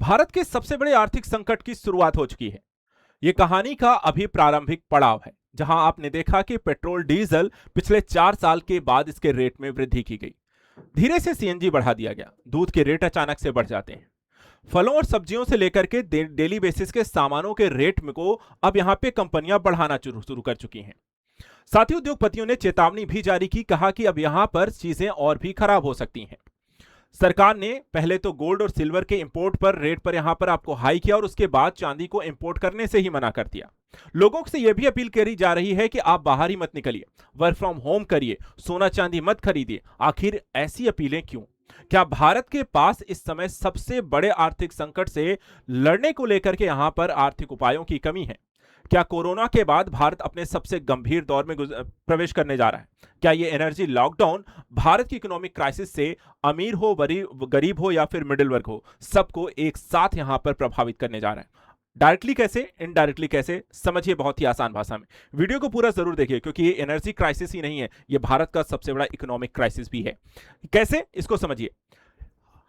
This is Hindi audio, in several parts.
भारत के सबसे बड़े आर्थिक संकट की शुरुआत हो चुकी है। ये कहानी का अभी प्रारंभिक पड़ाव है, जहां आपने देखा कि पेट्रोल डीजल पिछले 4 साल के बाद इसके रेट में वृद्धि की गई। धीरे से सीएनजी बढ़ा दिया गया, दूध के रेट अचानक से बढ़ जाते हैं। फलों और सब्जियों से लेकर के डेली बेसिस के सामानों के रेट में को अब यहाँ पे कंपनियां बढ़ाना शुरू शुरू कर चुकी हैं। साथ ही उद्योगपतियों ने चेतावनी भी जारी की, कहा कि अब यहां पर चीजें और भी खराब हो सकती हैं। सरकार ने पहले तो गोल्ड और सिल्वर के इंपोर्ट पर रेट पर यहां पर आपको हाई किया और उसके बाद चांदी को इंपोर्ट करने से ही मना कर दिया। लोगों से यह भी अपील करी जा रही है कि आप बाहर ही मत निकलिए, वर्क फ्रॉम होम करिए, सोना चांदी मत खरीदिए। आखिर ऐसी अपीलें क्यों? क्या भारत के पास इस समय सबसे बड़े आर्थिक संकट से लड़ने को लेकर के यहां पर आर्थिक उपायों की कमी है? क्या कोरोना के बाद भारत अपने सबसे गंभीर दौर में प्रवेश करने जा रहा है? क्या ये एनर्जी लॉकडाउन भारत की इकोनॉमिक क्राइसिस से अमीर हो, गरीब हो या फिर मिडिल वर्ग हो, सबको एक साथ यहां पर प्रभावित करने जा रहा है? डायरेक्टली कैसे, इनडायरेक्टली कैसे, समझिए बहुत ही आसान भाषा में। वीडियो को पूरा जरूर देखिए, क्योंकि ये एनर्जी क्राइसिस ही नहीं है, ये भारत का सबसे बड़ा इकोनॉमिक क्राइसिस भी है। कैसे, इसको समझिए।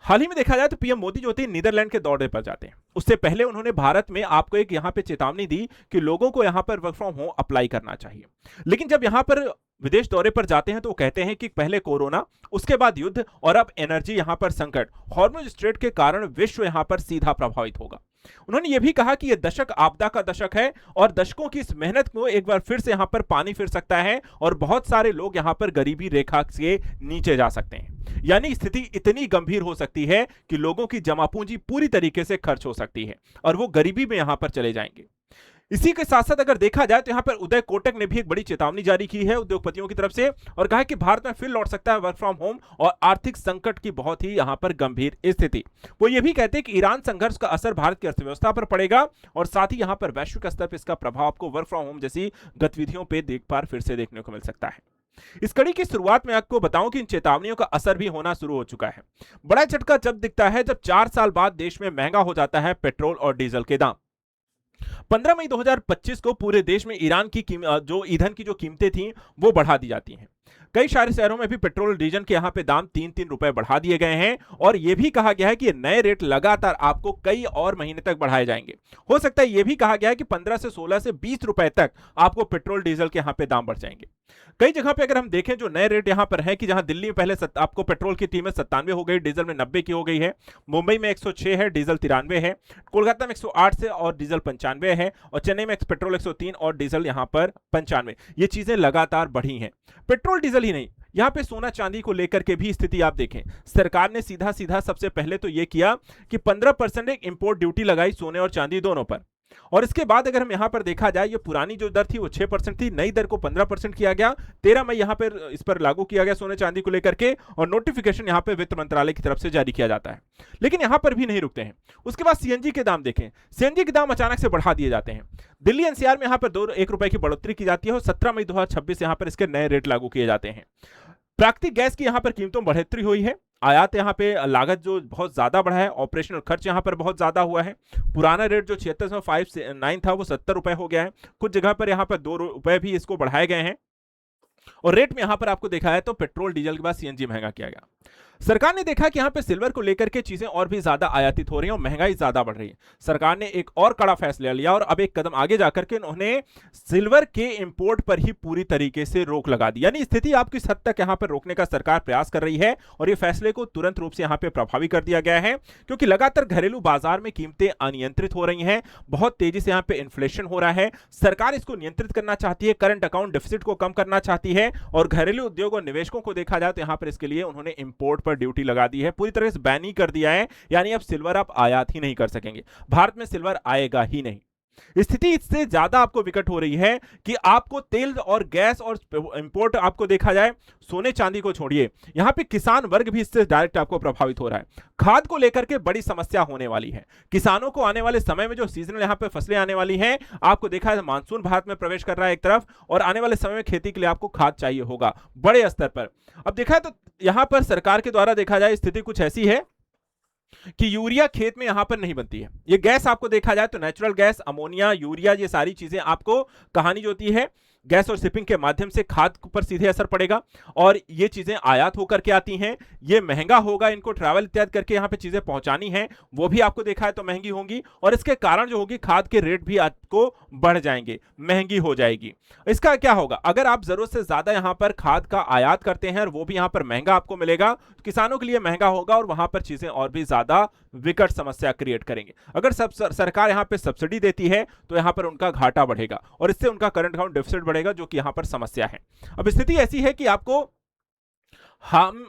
हाल ही में देखा जाए तो पीएम मोदी जो थे नीदरलैंड के दौरे पर जाते हैं। उससे पहले उन्होंने भारत में आपको एक यहां पे चेतावनी दी कि लोगों को यहां पर वर्क फ्रॉम होम अप्लाई करना चाहिए। लेकिन जब यहां पर विदेश दौरे पर जाते हैं तो वो कहते हैं कि पहले कोरोना, उसके बाद युद्ध और अब एनर्जी यहां पर संकट, हॉर्मुज स्ट्रेट के कारण विश्व यहां पर सीधा प्रभावित होगा। उन्होंने यह भी कहा कि यह दशक आपदा का दशक है और दशकों की इस मेहनत को एक बार फिर से यहां पर पानी फिर सकता है और बहुत सारे लोग यहां पर गरीबी रेखा से नीचे जा सकते हैं। यानी स्थिति इतनी गंभीर हो सकती है कि लोगों की जमा पूंजी पूरी तरीके से खर्च हो सकती है और वो गरीबी में यहां पर चले जाएंगे। इसी के साथ साथ अगर देखा जाए तो यहां पर उदय कोटक ने भी एक बड़ी चेतावनी जारी की है उद्योगपतियों की तरफ से और कहा कि भारत में फिर लौट सकता है वर्क फ्रॉम होम और आर्थिक संकट की बहुत ही यहां पर गंभीर स्थिति। वो ये भी कहते हैं कि ईरान संघर्ष का असर भारत की अर्थव्यवस्था पर पड़ेगा और साथ ही यहां पर वैश्विक स्तर पर इसका प्रभाव आपको वर्क फ्रॉम होम जैसी गतिविधियों पर फिर से देखने को मिल सकता है। इस कड़ी की शुरुआत में आपको बताऊं कि इन चेतावनियों का असर भी होना शुरू हो चुका है। बड़ा झटका जब दिखता है जब 4 साल बाद देश में महंगा हो जाता है पेट्रोल और डीजल के दाम। 15 मई 2025 को पूरे देश में ईरान की जो ईंधन की जो कीमतें थी वो बढ़ा दी जाती हैं। कई सारे शहरों में भी पेट्रोल डीजल के यहां पे दाम 3-3 रुपए बढ़ा दिए गए हैं और यह भी कहा गया है कि ये नए रेट लगातार आपको कई और महीने तक बढ़ाए जाएंगे। हो सकता है यह भी कहा गया है कि 15 से 16 से 20 रुपए तक आपको पेट्रोल डीजल के यहां पे दाम बढ़ जाएंगे। कई जगह पे अगर हम देखें जो नए रेट यहां पर है कि जहां दिल्ली में पहले आपको पेट्रोल की कीमत 97 हो गई, डीजल में 90 की हो गई है, मुंबई में 106 है, डीजल 93 है, कोलकाता में 108 से और डीजल 95 है और चेन्नई में पेट्रोल 103 और डीजल यहां पर 95। ये चीजें लगातार बढ़ी हैं। पेट्रोल डीजल ही नहीं, यहां पे सोना चांदी को लेकर के भी स्थिति आप देखें। सरकार ने सीधा सीधा सबसे पहले तो यह किया कि 15% एक इंपोर्ट ड्यूटी लगाई सोने और चांदी दोनों पर। और इसके बाद अगर हम यहां पर देखा जाए, ये पुरानी जो दर थी वो 6% थी, नई दर को 15% किया गया। 13 मई यहां पर इस पर लागू किया गया सोने चांदी को लेकर के और नोटिफिकेशन यहां पे वित्त मंत्रालय की तरफ से जारी किया जाता है। लेकिन यहां पर भी नहीं रुकते हैं। उसके बाद सीएनजी के दाम देखें, सीएनजी के दाम अचानक से बढ़ा दिए जाते हैं। दिल्ली एनसीआर में यहां पर 1 रुपए की बढ़ोतरी की जाती है और 17 मई 2026 यहां पर इसके नए रेट लागू किए जाते हैं। प्राकृतिक गैस की यहां पर कीमतों में बढ़ोतरी हुई है। आयात यहां पे लागत जो बहुत ज्यादा बढ़ा है, ऑपरेशनल खर्च यहां पर बहुत ज्यादा हुआ है। पुराना रेट जो 76.59 था वो 70 रुपए हो गया है। कुछ जगह पर यहां पर 2 रुपए भी इसको बढ़ाए गए हैं और रेट में यहां पर आपको देखा है तो पेट्रोल डीजल के बाद सीएनजी महंगा किया गया। सरकार ने देखा कि यहां पे सिल्वर को लेकर के चीजें और भी ज्यादा आयातित हो रही हैं और महंगाई ज्यादा बढ़ रही है। सरकार ने एक और कड़ा फैसला लिया और अब एक कदम आगे जाकर के उन्होंने सिल्वर के इंपोर्ट पर ही पूरी तरीके से रोक लगा दी। यानी स्थिति आपकी हद तक यहां पर रोकने का सरकार प्रयास कर रही है और ये फैसले को तुरंत रूप से यहां पे प्रभावी कर दिया गया है, क्योंकि लगातार घरेलू बाजार में कीमतें अनियंत्रित हो रही हैं। बहुत तेजी से यहां पे इन्फ्लेशन हो रहा है। सरकार इसको नियंत्रित करना चाहती है, करंट अकाउंट डिफिसिट को कम करना चाहती है और घरेलू उद्योग और निवेशकों को देखा जाए तो यहां पर इसके लिए उन्होंने इंपोर्ट पर ड्यूटी लगा दी है, पूरी तरह से बैन ही कर दिया है। यानी अब सिल्वर आप आयात ही नहीं कर सकेंगे, भारत में सिल्वर आएगा ही नहीं। स्थिति इससे ज्यादा आपको विकट हो रही है कि आपको तेल और गैस और इंपोर्ट आपको देखा जाए, सोने चांदी को छोड़िए, यहां पे किसान वर्ग भी इससे डायरेक्ट आपको प्रभावित हो रहा है। खाद को लेकर के बड़ी समस्या होने वाली है। किसानों को आने वाले समय में जो सीजनल यहां पे फसलें आने वाली हैं, आपको देखा है मानसून भारत में प्रवेश कर रहा है एक तरफ और आने वाले समय में खेती के लिए आपको खाद चाहिए होगा बड़े स्तर पर। अब देखा है तो यहां पर सरकार के द्वारा देखा जाए स्थिति कुछ ऐसी है कि यूरिया खेत में यहां पर नहीं बनती है। ये गैस आपको देखा जाए तो नेचुरल गैस, अमोनिया, यूरिया, ये सारी चीजें आपको कहानी जो होती है गैस और शिपिंग के माध्यम से खाद्य पर सीधे असर पड़ेगा, और ये चीजें आयात होकर के आती हैं, ये महंगा होगा, इनको ट्रैवल इत्यादि करके यहाँ पे चीजें पहुंचानी है, वो भी आपको देखा है तो महंगी होंगी, और इसके कारण जो होगी खाद के रेट भी आपको बढ़ जाएंगे, महंगी हो जाएगी। इसका क्या होगा, अगर आप जरूरत से ज्यादा यहां पर खाद का आयात करते हैं और वो भी यहां पर महंगा आपको मिलेगा, तो किसानों के लिए महंगा होगा और वहां पर चीजें और भी ज्यादा विकट समस्या क्रिएट करेंगे। अगर सरकार यहां पे सब्सिडी देती है तो यहां पर उनका घाटा बढ़ेगा और इससे उनका करंट अकाउंट डेफिसिट बढ़ेगा, जो कि यहां पर समस्या है। अब स्थिति ऐसी है कि आपको हम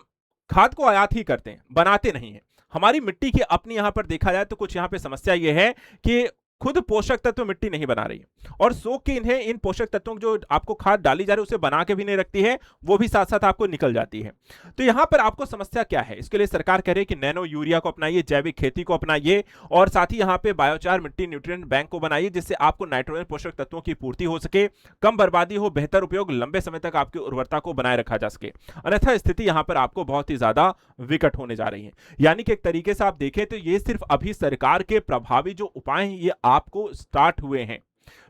खाद को आयात ही करते हैं, बनाते नहीं है। हमारी मिट्टी की अपनी यहां पर देखा जाए तो कुछ यहां पे समस्या यह है कि खुद पोषक तत्व मिट्टी नहीं बना रही है, और सोख के इन्हें इन पोषक तत्वों जो आपको खाद डाली जा रही है उसे बना के भी नहीं रखती है, वो भी साथ साथ आपको निकल जाती है। तो यहां पर आपको समस्या क्या है, इसके लिए सरकार कह रही है कि नैनो यूरिया को अपनाइए, जैविक खेती को अपनाइए, और साथ ही यहां पे बायोचार मिट्टी न्यूट्रिएंट बैंक को बनाइए, जिससे आपको नाइट्रोजन पोषक तत्वों की पूर्ति हो सके, कम बर्बादी हो, बेहतर उपयोग, लंबे समय तक आपकी उर्वरता को बनाए रखा जा सके। अन्यथा स्थिति यहां पर आपको बहुत ही ज्यादा विकट होने जा रही है। यानी कि एक तरीके से आप देखें तो ये सिर्फ अभी सरकार के प्रभावी जो उपाय हैं ये आपको स्टार्ट हुए हैं,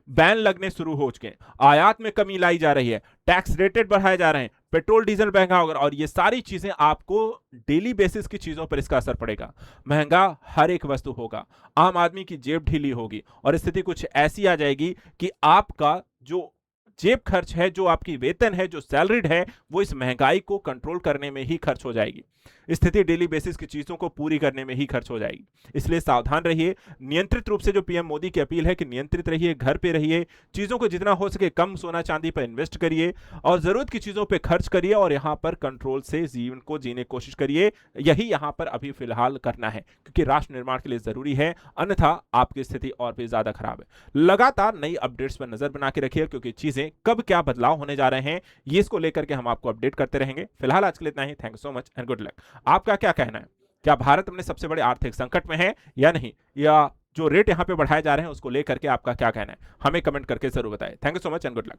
बैन लगने शुरू हो चुके हैं, आयात में कमी लाई जा रही है, टैक्स रेटेड बढ़ाए जा रहे हैं, पेट्रोल डीजल महंगा होगा, और ये सारी चीजें आपको डेली बेसिस की चीजों पर इसका असर पड़ेगा। महंगा हर एक वस्तु होगा, आम आदमी की जेब ढीली होगी, और स्थिति कुछ ऐसी आ जाएगी कि आपका जो जेब खर्च है, जो आपकी वेतन है, जो सैलरीड है, वो इस महंगाई को कंट्रोल करने में ही खर्च हो जाएगी। स्थिति डेली बेसिस की चीजों को पूरी करने में ही खर्च हो जाएगी। इसलिए सावधान रहिए, नियंत्रित रूप से जो पीएम मोदी की अपील है कि नियंत्रित रहिए, घर पे रहिए, चीजों को जितना हो सके कम सोना चांदी पर इन्वेस्ट करिए और जरूरत की चीजों पे खर्च करिए, और यहां पर कंट्रोल से जीवन को जीने की कोशिश करिए। यही यहां पर अभी फिलहाल करना है, क्योंकि राष्ट्र निर्माण के लिए जरूरी है, अन्यथा आपकी स्थिति और भी ज्यादा खराब है। लगातार नई अपडेट्स पर नजर बना के रखिए, क्योंकि चीजें कब क्या बदलाव होने जा रहे हैं ये इसको लेकर के हम आपको अपडेट करते रहेंगे। फिलहाल आज के लिए इतना ही। Thank you so much and good luck. आपका क्या कहना है, क्या भारत अपने सबसे बड़े आर्थिक संकट में है या नहीं, या जो रेट यहां पे बढ़ाए जा रहे हैं उसको लेकर के आपका क्या कहना है, हमें कमेंट करके जरूर बताएं। Thank you so much and good luck.